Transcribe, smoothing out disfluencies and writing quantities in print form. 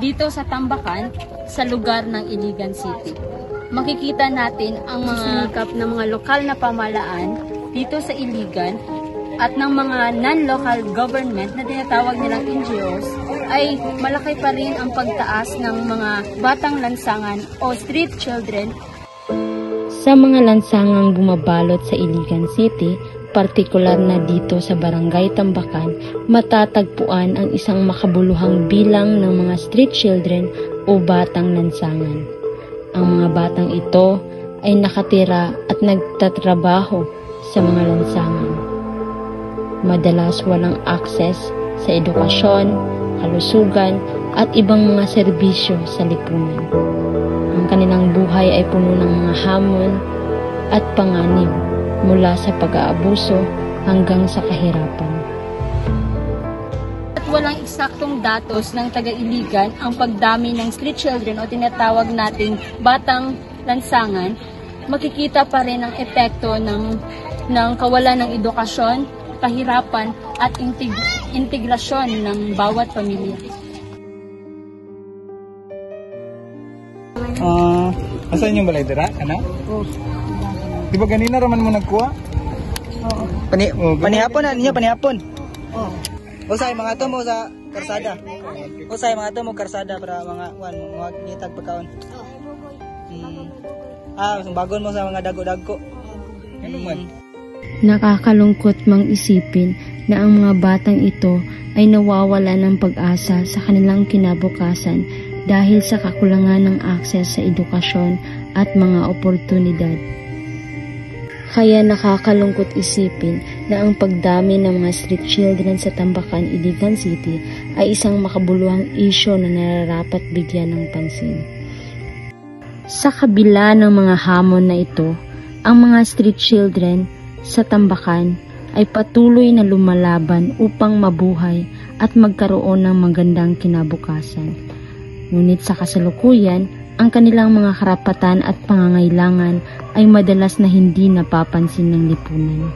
dito sa Tambacan, sa lugar ng Iligan City. Makikita natin ang mga sinikap ng mga lokal na pamahalaan dito sa Iligan at ng mga non-local government na tinatawag nilang NGOs ay malaki pa rin ang pagtaas ng mga batang lansangan o street children. Sa mga lansangang bumabalot sa Iligan City, partikular na dito sa Barangay Tambacan, matatagpuan ang isang makabuluhang bilang ng mga street children o batang lansangan. Ang mga batang ito ay nakatira at nagtatrabaho sa mga lansangan. Madalas walang akses sa edukasyon, kalusugan at ibang mga serbisyo sa lipunan. Ang kanilang buhay ay puno ng mga hamon at panganib mula sa pag-aabuso hanggang sa kahirapan. At walang eksaktong datos ng taga-Iligan ang pagdami ng street children o tinatawag nating batang lansangan, makikita pa rin ang epekto ng kawalan ng edukasyon, kahirapan at integrasyon ng bawat pamilya. Asan yung balay dira? Ano? Oh. Di ba ganina raman mo nagkuha? Oo. Panihapon na ninyo, panihapon. Oh. Usay mga to mo sa karsada. Usay mga to mo karsada para mga ngitag pagkaon. Bagon mo sa mga dago-dago. Ano man? Nakakalungkot mang isipin na ang mga batang ito ay nawawala ng pag-asa sa kanilang kinabukasan dahil sa kakulangan ng akses sa edukasyon at mga oportunidad. Kaya nakakalungkot isipin na ang pagdami ng mga street children sa Tambacan, Iligan City ay isang makabuluhang isyu na nararapat bigyan ng pansin. Sa kabila ng mga hamon na ito, ang mga street children sa Tambacan ay patuloy na lumalaban upang mabuhay at magkaroon ng magandang kinabukasan. Ngunit sa kasalukuyan, ang kanilang mga karapatan at pangangailangan ay madalas na hindi napapansin ng lipunan.